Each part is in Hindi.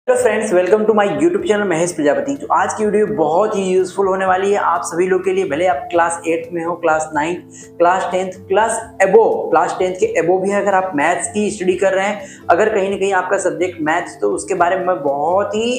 Hello friends, welcome to my YouTube channel Mahesh Prajapati. तो आज की वीडियो बहुत ही यूजफुल होने वाली है आप सभी लोग के लिए। भले आप क्लास 8 में हो, क्लास 9, क्लास 10, क्लास 10 के एबो भी है। अगर आप मैथ्स की स्टडी कर रहे हैं, अगर कहीं ना कहीं आपका सब्जेक्ट मैथ्स, तो उसके बारे में मैं बहुत ही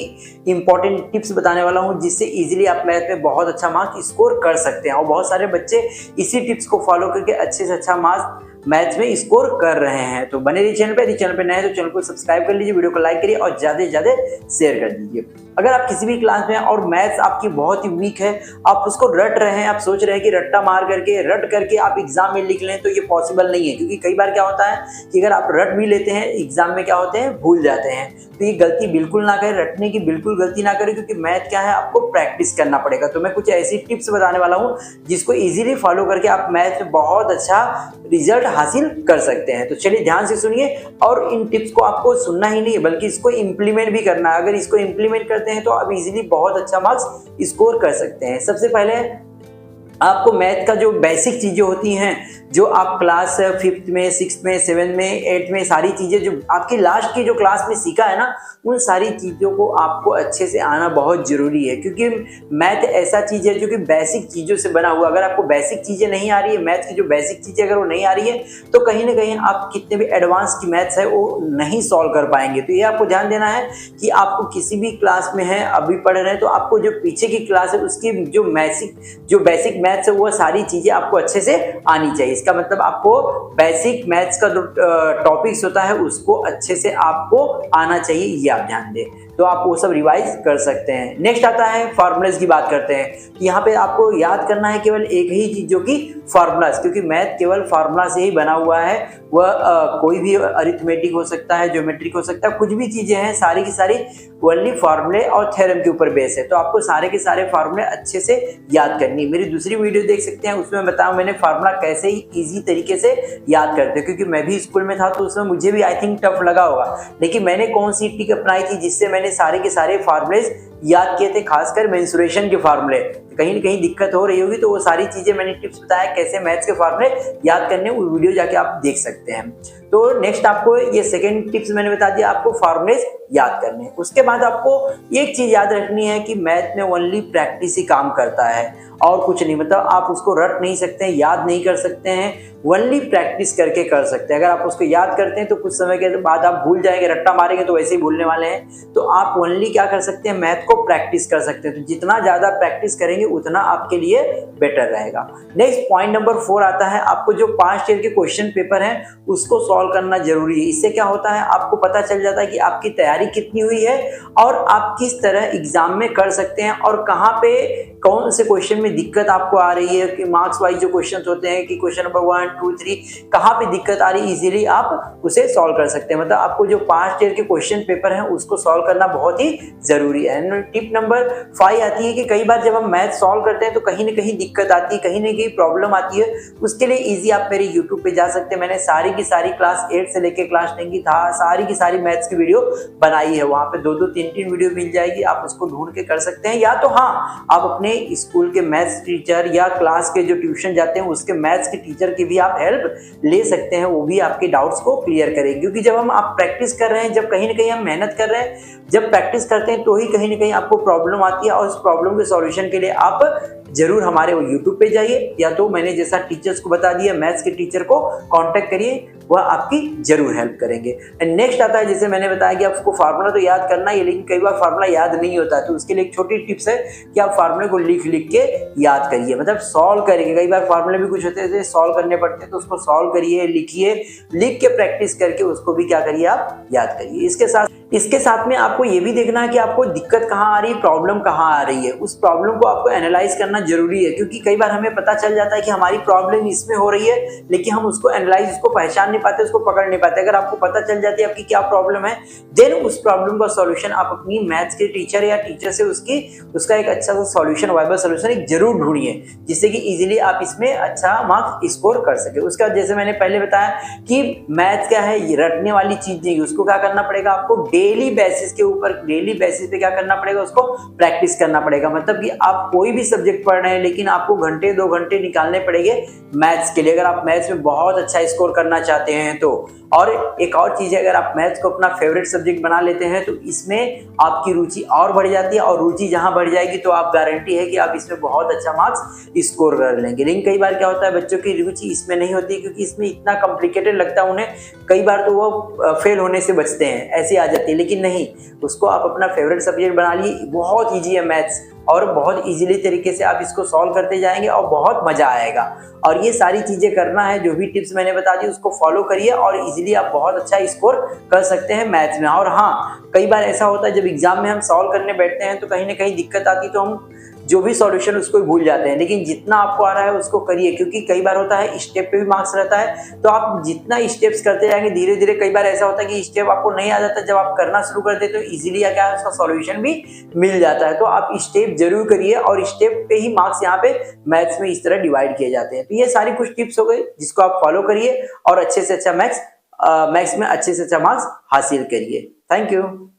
इंपॉर्टेंट टिप्स बताने वाला हूँ जिससे इजीली आप मैथ में बहुत अच्छा मार्क्स स्कोर कर सकते हैं। और बहुत सारे बच्चे इसी टिप्स को फॉलो करके अच्छे से अच्छा मार्क्स मैथ्स में स्कोर कर रहे हैं। तो बने रहिए चैनल पे। यदि चैनल पे नए हैं तो चैनल को सब्सक्राइब कर लीजिए, वीडियो को लाइक करिए और ज्यादा से ज्यादा शेयर कर दीजिए। अगर आप किसी भी क्लास में हैं और मैथ्स आपकी बहुत ही वीक है, आप उसको रट रहे हैं, आप सोच रहे हैं कि रट्टा मार करके रट करके आप एग्जाम में लिख लें, तो ये पॉसिबल नहीं है। क्योंकि कई बार क्या होता है कि अगर आप रट भी लेते हैं, एग्जाम में क्या होते हैं, भूल जाते हैं। तो ये गलती बिल्कुल ना करें, रटने की बिल्कुल गलती ना करें, क्योंकि मैथ क्या है, आपको प्रैक्टिस करना पड़ेगा। तो मैं कुछ ऐसी टिप्स बताने वाला हूँ जिसको इजीली फॉलो करके आप मैथ में बहुत अच्छा रिजल्ट हासिल कर सकते हैं। तो चलिए ध्यान से सुनिए, और इन टिप्स को आपको सुनना ही नहीं है बल्कि इसको इंप्लीमेंट भी करना है। अगर इसको इंप्लीमेंट करते हैं तो आप इजीली बहुत अच्छा मार्क्स स्कोर कर सकते हैं। सबसे पहले आपको मैथ का जो बेसिक चीजें होती हैं, जो आप क्लास 5th में, 6th में, 7th में, 8th में, सारी चीजें जो आपकी लास्ट की जो क्लास में सीखा है ना, उन सारी चीजों को आपको अच्छे से आना बहुत जरूरी है। क्योंकि मैथ ऐसा चीज है जो कि बेसिक चीजों से बना हुआ। अगर आपको बेसिक चीजें नहीं आ रही है, मैथ की जो बेसिक चीजें अगर वो नहीं आ रही है, तो कहीं ना कहीं आप कितने भी एडवांस की मैथ्स है वो नहीं सॉल्व कर पाएंगे। तो ये आपको ध्यान देना है कि आपको किसी भी क्लास में है, अभी पढ़ रहे हैं, तो आपको जो पीछे की क्लास है उसकी जो बेसिक मैथ्स है वो सारी चीजें आपको अच्छे से आनी चाहिए। इसका मतलब आपको बेसिक मैथ्स का जो टॉपिक्स होता है उसको अच्छे से आपको आना चाहिए, ये आप ध्यान दें। तो आप वो सब रिवाइज कर सकते हैं। नेक्स्ट आता है फार्मूलाज की बात करते हैं। यहाँ पे आपको याद करना है केवल एक ही चीज, जो कि फार्मूलाज, क्योंकि मैथ केवल फार्मूला से ही बना हुआ है। वह कोई भी अरिथमेटिक हो सकता है, ज्योमेट्रिक हो सकता है, कुछ भी चीजें हैं, सारी की सारी ओनली फार्मूले और थ्योरम के ऊपर बेस है। तो आपको सारे के सारे फार्मूले अच्छे से याद करनी है। मेरी दूसरी वीडियो देख सकते हैं, उसमें बताया मैंने फार्मूला कैसे ही इजी तरीके से याद करते हैं। क्योंकि मैं भी स्कूल में था तो उसमें मुझे भी आई थिंक टफ लगा होगा, लेकिन मैंने कौन सी ट्रिक अपनाई थी जिससे मैंने सारे के सारे फार्मूले याद किए थे, खासकर मेंसुरेशन के फार्मूले। कहीं ना कहीं दिक्कत हो रही होगी, तो वो सारी चीजें मैंने टिप्स बताया कैसे मैथ्स के फार्मूले याद करने, वो वीडियो जाके आप देख सकते हैं। तो नेक्स्ट आपको ये सेकंड टिप्स मैंने बता दिया, आपको फार्मूले याद करने। उसके बाद आपको एक चीज याद रखनी है कि मैथ में ओनली प्रैक्टिस ही काम करता है और कुछ नहीं। मतलब आप उसको रट नहीं सकते हैं, याद नहीं कर सकते हैं, ओनली प्रैक्टिस करके कर सकते हैं। अगर आप उसको याद करते हैं तो कुछ समय के बाद आप भूल जाएंगे, रट्टा मारेंगे तो वैसे ही भूलने वाले हैं। तो आप ओनली क्या कर सकते हैं, मैथ को प्रैक्टिस कर सकते हैं। तो जितना ज्यादा प्रैक्टिस करेंगे उतना आपके लिए बेटर रहेगा। नेक्स्ट पॉइंट नंबर 4 आता है, आपको जो पास्ट ईयर के क्वेश्चन पेपर है उसको सॉल्व करना जरूरी है। इससे क्या होता है, आपको पता चल जाता है कि आपकी तैयारी कितनी हुई है और आप किस तरह एग्जाम में कर सकते हैं, और कहाँ पे कौन से क्वेश्चन में दिक्कत आपको आ रही है। कि मार्क्स वाइज जो क्वेश्चन होते हैं कि क्वेश्चन नंबर 1, 2, 3 कहाँ पे दिक्कत आ रही है, इजीली आप उसे सॉल्व कर सकते हैं। मतलब आपको जो पास्ट ईयर के क्वेश्चन पेपर हैं उसको सॉल्व करना बहुत ही जरूरी है। टिप नंबर 5 आती है कि कई बार जब हम मैथ सॉल्व करते हैं तो कहीं ना कहीं दिक्कत आती है, कहीं ना कहीं प्रॉब्लम आती है। उसके लिए इजी आप मेरे यूट्यूब पे जा सकते हैं। मैंने सारी की सारी क्लास 8 से लेकर क्लास 10 की सारी की सारी मैथ्स की वीडियो बनाई है। वहां पे 2-2, 3-3 वीडियो मिल जाएगी, आप उसको ढूंढ के कर सकते हैं। या तो हाँ, आप अपने स्कूल के मैथ्स टीचर या क्लास के जो ट्यूशन जाते हैं उसके मैथ्स के टीचर की भी आप हेल्प ले सकते हैं, वो भी आपके डाउट्स को क्लियर करेंगे। क्योंकि जब हम आप प्रैक्टिस कर रहे हैं, जब कहीं ना कहीं हम मेहनत कर रहे हैं, जब प्रैक्टिस करते हैं, तो ही कहीं ना कहीं आपको प्रॉब्लम आती है। और उस प्रॉब्लम के सॉल्यूशन के लिए आप जरूर हमारे यूट्यूब पे जाइए, या तो मैंने जैसा टीचर्स को बता दिया, मैथ्स के टीचर को कांटेक्ट करिए, वह आपकी जरूर हेल्प करेंगे। एंड नेक्स्ट आता है, जैसे मैंने बताया कि आपको फार्मूला तो याद करना ही है, लेकिन कई बार फार्मूला याद नहीं होता है। तो उसके लिए एक छोटी टिप्स है कि आप फार्मूले को लिख लिख के याद करिए, मतलब सॉल्व करेंगे। कई बार फार्मूले भी कुछ होते हैं सॉल्व करने पड़ते हैं, तो उसको सॉल्व करिए, लिखिए, लिख के प्रैक्टिस करके उसको भी क्या करिए, आप याद करिए। इसके साथ में आपको ये भी देखना है कि आपको दिक्कत कहाँ आ रही है, प्रॉब्लम कहाँ आ रही है। उस प्रॉब्लम को आपको एनालाइज करना जरूरी है। क्योंकि कई बार हमें पता चल जाता है कि हमारी प्रॉब्लम इसमें हो रही है, लेकिन हम उसको एनालाइज, उसको पहचान नहीं पाते, उसको पकड़ नहीं पाते। अगर आपको पता चल जाती है आपकी क्या प्रॉब्लम है, देन उस प्रॉब्लम का सॉल्यूशन आप अपनी मैथ्स के टीचर या टीचर से उसका एक अच्छा सा सॉल्यूशन, वाइबल सॉल्यूशन एक जरूर ढूंढिए, जिससे कि इजीली आप इसमें अच्छा मार्क्स स्कोर कर सके। उसका जैसे मैंने पहले बताया कि मैथ्स क्या है, रटने वाली चीज नहीं, उसको क्या करना पड़ेगा, आपको डेली बेसिस के ऊपर, डेली बेसिस पे क्या करना पड़ेगा, उसको प्रैक्टिस करना पड़ेगा। मतलब कि आप कोई भी सब्जेक्ट पढ़ रहे हैं लेकिन आपको घंटे 2 घंटे निकालने पड़ेंगे मैथ्स के लिए, अगर आप मैथ्स में बहुत अच्छा स्कोर करना चाहते हैं तो। और एक और चीज है, अगर आप मैथ्स को अपना फेवरेट सब्जेक्ट बना लेते हैं तो इसमें आपकी रुचि और बढ़ जाती है, और रुचि जहां बढ़ जाएगी तो आप गारंटी है कि आप इसमें बहुत अच्छा मार्क्स स्कोर कर लेंगे। लेकिन कई बार क्या होता है, बच्चों की रुचि इसमें नहीं होती क्योंकि इसमें इतना कॉम्प्लिकेटेड लगता है उन्हें, कई बार तो वो फेल होने से बचते हैं, ऐसी आ जाती है। लेकिन नहीं, उसको आप अपना फेवरेट सब्जेक्ट बना लिए, बहुत ईजी है मैथ्स, और बहुत इजीली तरीके से आप इसको सॉल्व करते जाएंगे और बहुत मजा आएगा। और ये सारी चीजें करना है, जो भी टिप्स मैंने बता दी उसको फॉलो करिए और इजीली आप बहुत अच्छा स्कोर कर सकते हैं मैथ्स में। और हाँ, कई बार ऐसा होता है जब एग्जाम में हम सॉल्व करने बैठते हैं तो कहीं ना कहीं दिक्कत आती, तो हम जो भी सॉल्यूशन उसको भूल जाते हैं। लेकिन जितना आपको आ रहा है उसको करिए, क्योंकि कई बार होता है स्टेप पे भी मार्क्स रहता है, तो आप जितना स्टेप्स करते जाएंगे धीरे धीरे, कई बार ऐसा होता है कि स्टेप आपको नहीं आ जाता, जब आप करना शुरू कर देते तो इजीली क्या है, उसका सॉल्यूशन भी मिल जाता है। तो आप स्टेप जरूर करिए, और स्टेप पे ही मार्क्स यहाँ पे मैथ्स में इस तरह डिवाइड किए जाते हैं। तो ये सारी कुछ टिप्स हो गई जिसको आप फॉलो करिए और अच्छे से अच्छा मैथ्स में अच्छे से अच्छा मार्क्स हासिल करिए। Thank you.